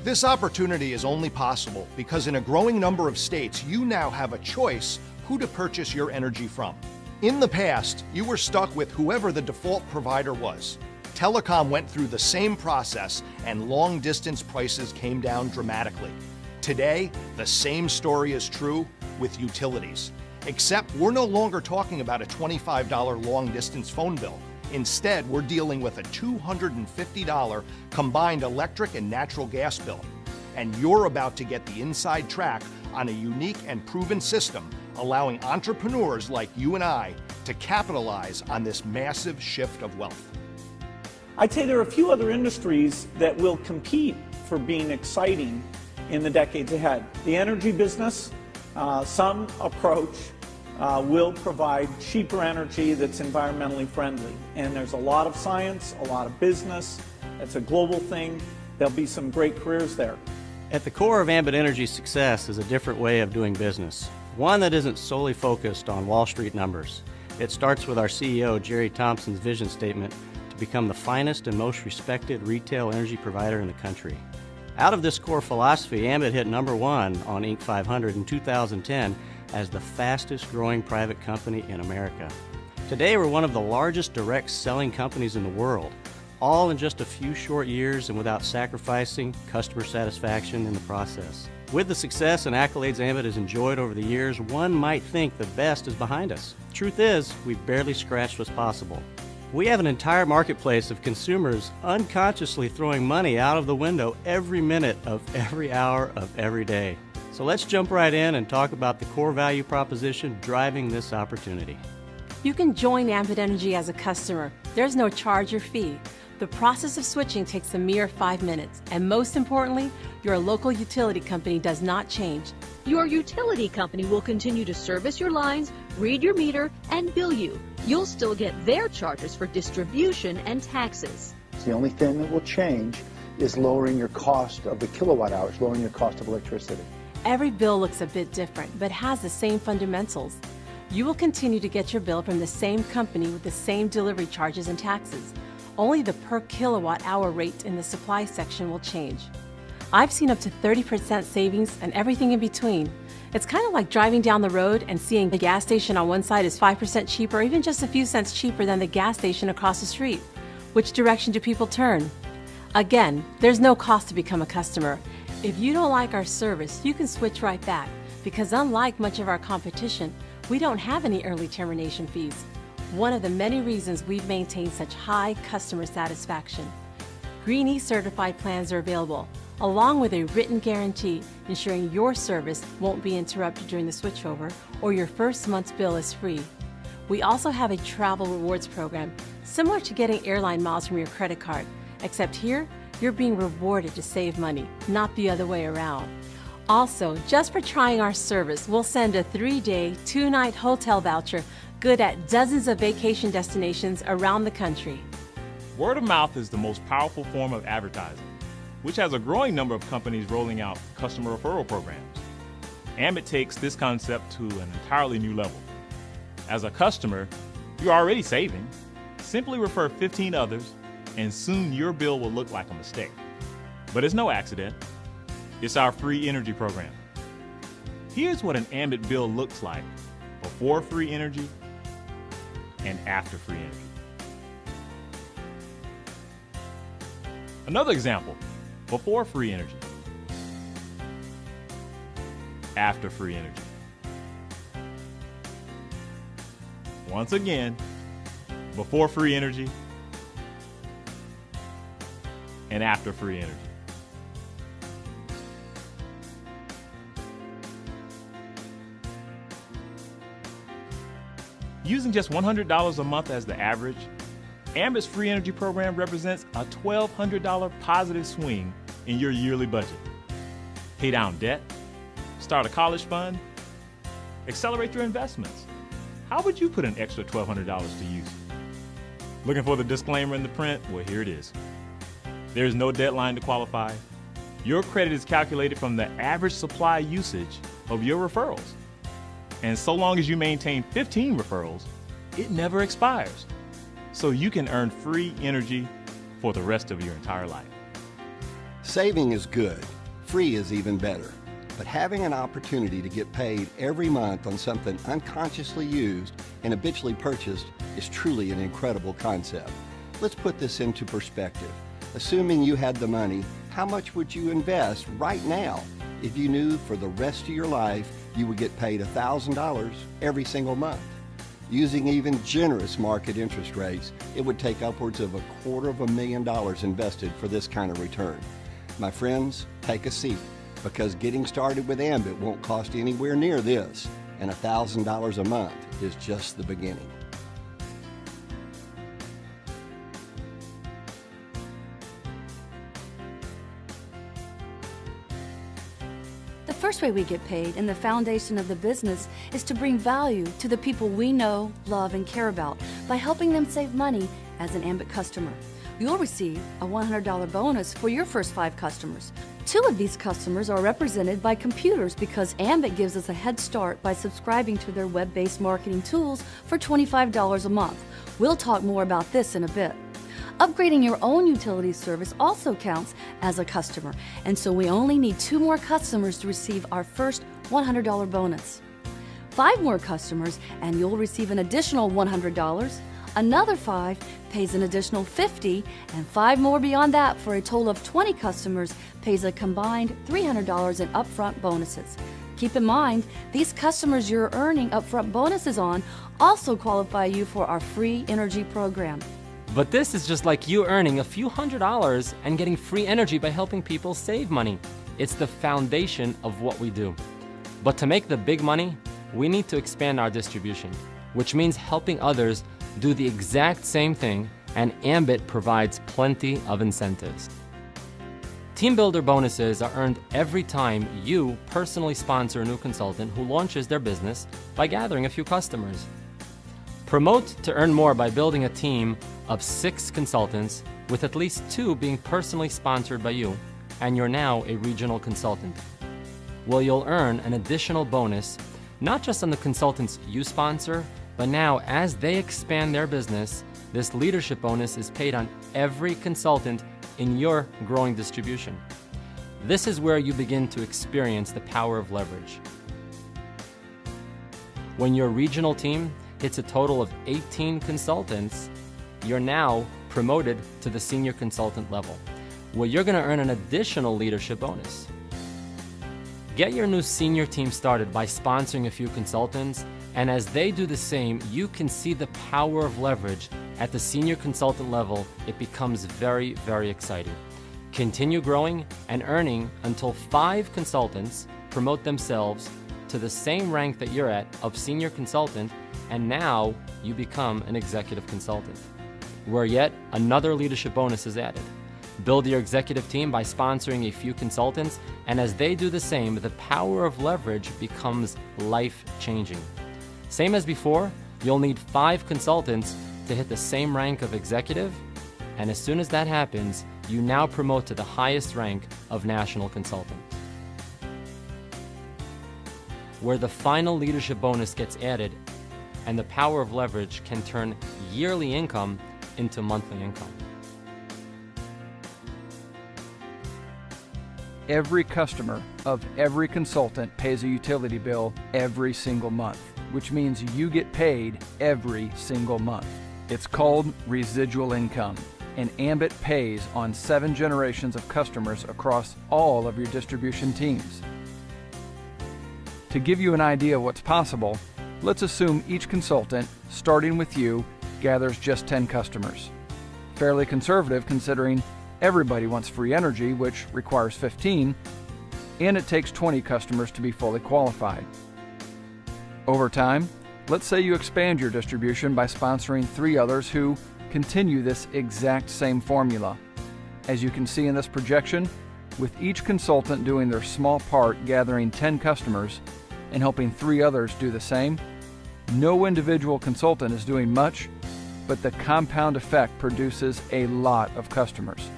This opportunity is only possible because in a growing number of states, you now have a choice who to purchase your energy from. In the past, you were stuck with whoever the default provider was. Telecom went through the same process and long-distance prices came down dramatically. Today, the same story is true with utilities. Except we're no longer talking about a $25 long-distance phone bill. Instead, we're dealing with a $250 combined electric and natural gas bill. And you're about to get the inside track on a unique and proven system allowing entrepreneurs like you and I to capitalize on this massive shift of wealth. I'd say there are a few other industries that will compete for being exciting in the decades ahead. The energy business, some approach will provide cheaper energy that's environmentally friendly. And there's a lot of science, a lot of business. It's a global thing. There'll be some great careers there. At the core of Ambit Energy's success is a different way of doing business, one that isn't solely focused on Wall Street numbers. It starts with our CEO, Jerry Thompson's vision statement to become the finest and most respected retail energy provider in the country. Out of this core philosophy, Ambit hit #1 on Inc. 500 in 2010 as the fastest growing private company in America. Today, we're one of the largest direct selling companies in the world, all in just a few short years and without sacrificing customer satisfaction in the process. With the success and accolades Ambit has enjoyed over the years, one might think the best is behind us. Truth is, we've barely scratched what's possible. We have an entire marketplace of consumers unconsciously throwing money out of the window every minute of every hour of every day. So let's jump right in and talk about the core value proposition driving this opportunity. You can join Ambit Energy as a customer. There's no charge or fee. The process of switching takes a mere 5 minutes, and most importantly, your local utility company does not change. Your utility company will continue to service your lines, read your meter, and bill you. You'll still get their charges for distribution and taxes. The only thing that will change is lowering your cost of the kilowatt hours, lowering your cost of electricity. Every bill looks a bit different, but has the same fundamentals. You will continue to get your bill from the same company with the same delivery charges and taxes. Only the per kilowatt hour rate in the supply section will change. I've seen up to 30% savings and everything in between. It's kind of like driving down the road and seeing the gas station on one side is 5% cheaper, or even just a few cents cheaper than the gas station across the street. Which direction do people turn? Again, there's no cost to become a customer. If you don't like our service, you can switch right back, because unlike much of our competition, we don't have any early termination fees. One of the many reasons we've maintained such high customer satisfaction. Green E-certified plans are available, along with a written guarantee ensuring your service won't be interrupted during the switchover or your first month's bill is free. We also have a travel rewards program, similar to getting airline miles from your credit card, except here, you're being rewarded to save money, not the other way around. Also, just for trying our service, we'll send a 3-day, 2-night hotel voucher good at dozens of vacation destinations around the country. Word of mouth is the most powerful form of advertising, which has a growing number of companies rolling out customer referral programs. Ambit takes this concept to an entirely new level. As a customer, you're already saving. Simply refer 15 others, and soon your bill will look like a mistake. But it's no accident. It's our free energy program. Here's what an Ambit bill looks like before free energy and after free energy. Another example, before free energy, after free energy. Once again, before free energy and after free energy. Using just $100 a month as the average, Ambit's free energy program represents a $1,200 positive swing in your yearly budget. Pay down debt, start a college fund, accelerate your investments. How would you put an extra $1,200 to use? Looking for the disclaimer in the print? Well, here it is. There is no deadline to qualify. Your credit is calculated from the average supply usage of your referrals. And so long as you maintain 15 referrals, it never expires. So you can earn free energy for the rest of your entire life. Saving is good, Free is even better. But having an opportunity to get paid every month on something unconsciously used and habitually purchased is truly an incredible concept. Let's put this into perspective. Assuming you had the money, how much would you invest right now if you knew for the rest of your life you would get paid $1,000 every single month? Using even generous market interest rates, it would take upwards of $250,000 invested for this kind of return. My friends, take a seat, because getting started with Ambit won't cost anywhere near this, and $1,000 a month is just the beginning. The first way we get paid and the foundation of the business is to bring value to the people we know, love, and care about by helping them save money as an Ambit customer. You'll receive a $100 bonus for your first 5 customers. 2 of these customers are represented by computers because Ambit gives us a head start by subscribing to their web-based marketing tools for $25 a month. We'll talk more about this in a bit. Upgrading your own utility service also counts as a customer, and so we only need 2 more customers to receive our first $100 bonus. 5 more customers and you'll receive an additional $100. Another 5 pays an additional $50, and 5 more beyond that for a total of 20 customers pays a combined $300 in upfront bonuses. Keep in mind, these customers you're earning upfront bonuses on also qualify you for our free energy program. But this is just like you earning a few $100s and getting free energy by helping people save money. It's the foundation of what we do. But to make the big money, we need to expand our distribution, which means helping others do the exact same thing, and Ambit provides plenty of incentives. Team Builder bonuses are earned every time you personally sponsor a new consultant who launches their business by gathering a few customers. Promote to earn more by building a team of 6 consultants, with at least 2 being personally sponsored by you, and you're now a regional consultant. Well, you'll earn an additional bonus, not just on the consultants you sponsor, but now as they expand their business, this leadership bonus is paid on every consultant in your growing distribution. This is where you begin to experience the power of leverage. When your regional team hits a total of 18 consultants, you're now promoted to the senior consultant level, where you're going to earn an additional leadership bonus. Get your new senior team started by sponsoring a few consultants, and as they do the same, you can see the power of leverage. At the senior consultant level, it becomes very, very exciting. Continue growing and earning until 5 consultants promote themselves to the same rank that you're at of senior consultant, and now you become an executive consultant, where yet another leadership bonus is added. Build your executive team by sponsoring a few consultants, and as they do the same, the power of leverage becomes life-changing. Same as before, you'll need 5 consultants to hit the same rank of executive, and as soon as that happens, you now promote to the highest rank of national consultant, where the final leadership bonus gets added, and the power of leverage can turn yearly income into monthly income. Every customer of every consultant pays a utility bill every single month, which means you get paid every single month. It's called residual income, and Ambit pays on 7 generations of customers across all of your distribution teams. To give you an idea of what's possible, let's assume each consultant, starting with you, gathers just 10 customers. Fairly conservative considering everybody wants free energy, which requires 15, and it takes 20 customers to be fully qualified. Over time, let's say you expand your distribution by sponsoring 3 others who continue this exact same formula. As you can see in this projection, with each consultant doing their small part gathering 10 customers and helping 3 others do the same, no individual consultant is doing much, but the compound effect produces a lot of customers.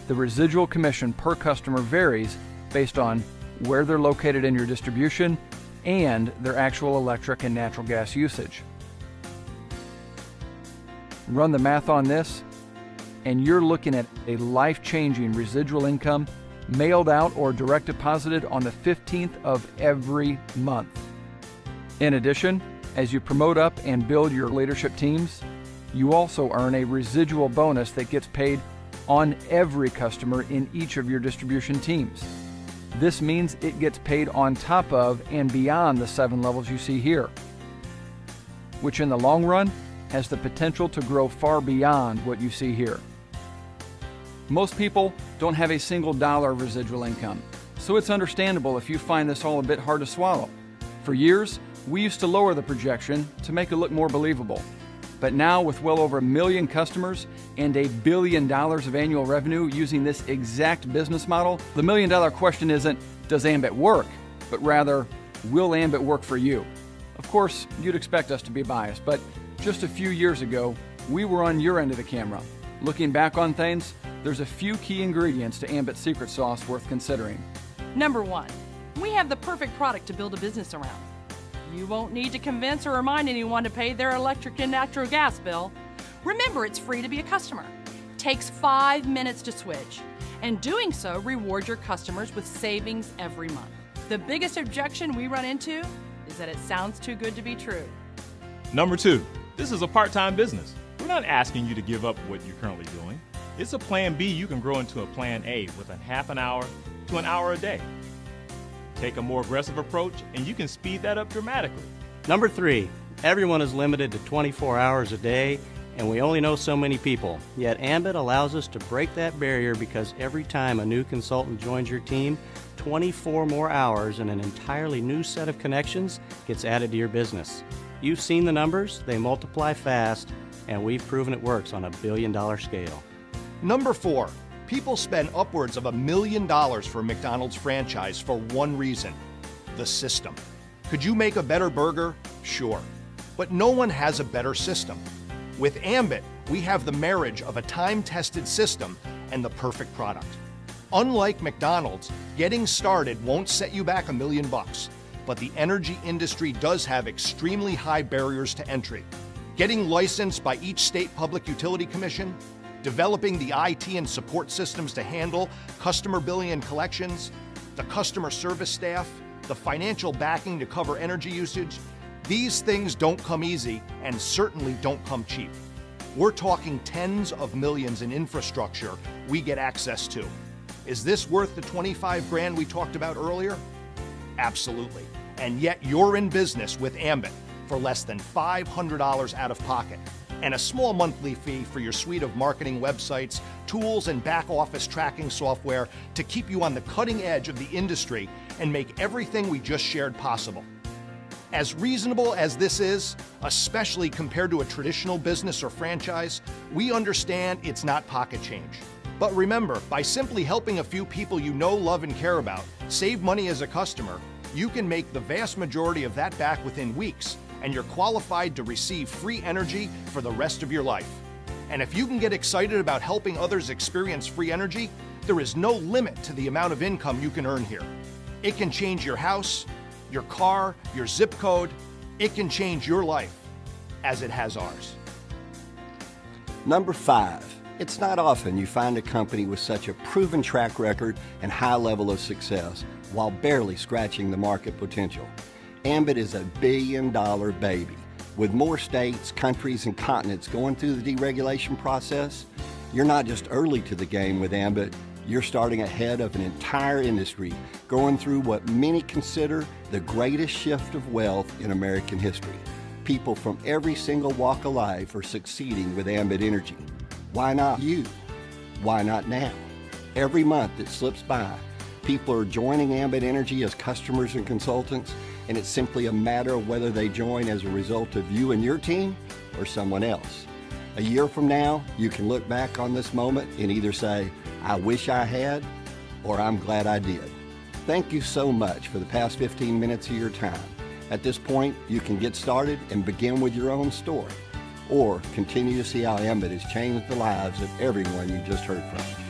The residual commission per customer varies based on where they're located in your distribution and their actual electric and natural gas usage. Run the math on this, and you're looking at a life-changing residual income mailed out or direct deposited on the 15th of every month. In addition, as you promote up and build your leadership teams, you also earn a residual bonus that gets paid on every customer in each of your distribution teams. This means it gets paid on top of and beyond the 7 levels you see here, which in the long run has the potential to grow far beyond what you see here. Most people don't have a single dollar of residual income, so it's understandable if you find this all a bit hard to swallow. For years, we used to lower the projection to make it look more believable. But now, with well over 1 million customers and $1 billion of annual revenue using this exact business model, the $1 million question isn't, does Ambit work? But rather, will Ambit work for you? Of course, you'd expect us to be biased, but just a few years ago, we were on your end of the camera. Looking back on things, there's a few key ingredients to Ambit's secret sauce worth considering. Number 1, we have the perfect product to build a business around. You won't need to convince or remind anyone to pay their electric and natural gas bill. Remember, it's free to be a customer. Takes 5 minutes to switch. And doing so rewards your customers with savings every month. The biggest objection we run into is that it sounds too good to be true. Number 2, this is a part-time business. We're not asking you to give up what you're currently doing. It's a plan B you can grow into a plan A within half an hour to an hour a day. Take a more aggressive approach and you can speed that up dramatically. Number 3, everyone is limited to 24 hours a day and we only know so many people. Yet Ambit allows us to break that barrier because every time a new consultant joins your team, 24 more hours and an entirely new set of connections gets added to your business. You've seen the numbers, they multiply fast, and we've proven it works on a billion-dollar scale. Number 4, people spend upwards of $1 million for a McDonald's franchise for one reason: the system. Could you make a better burger? Sure. But no one has a better system. With Ambit, we have the marriage of a time-tested system and the perfect product. Unlike McDonald's, getting started won't set you back $1 million, but the energy industry does have extremely high barriers to entry. Getting licensed by each state public utility commission, developing the IT and support systems to handle customer billing and collections, the customer service staff, the financial backing to cover energy usage, these things don't come easy and certainly don't come cheap. We're talking tens of millions in infrastructure we get access to. Is this worth the 25 grand we talked about earlier? Absolutely. And yet you're in business with Ambit for less than $500 out of pocket, and a small monthly fee for your suite of marketing websites, tools, and back-office tracking software to keep you on the cutting edge of the industry and make everything we just shared possible. As reasonable as this is, especially compared to a traditional business or franchise, we understand it's not pocket change. But remember, by simply helping a few people you know, love, and care about save money as a customer, you can make the vast majority of that back within weeks, and you're qualified to receive free energy for the rest of your life. And if you can get excited about helping others experience free energy, there is no limit to the amount of income you can earn here. It can change your house, your car, your zip code. It can change your life, as it has ours. Number 5, it's not often you find a company with such a proven track record and high level of success while barely scratching the market potential. Ambit is a billion-dollar baby. With more states, countries, and continents going through the deregulation process, you're not just early to the game with Ambit, you're starting ahead of an entire industry going through what many consider the greatest shift of wealth in American history. People from every single walk of life are succeeding with Ambit Energy. Why not you? Why not now? Every month that slips by, people are joining Ambit Energy as customers and consultants, and it's simply a matter of whether they join as a result of you and your team or someone else. A year from now, you can look back on this moment and either say, I wish I had, or I'm glad I did. Thank you so much for the past 15 minutes of your time. At this point, you can get started and begin with your own story, or continue to see how Ambit has changed the lives of everyone you just heard from.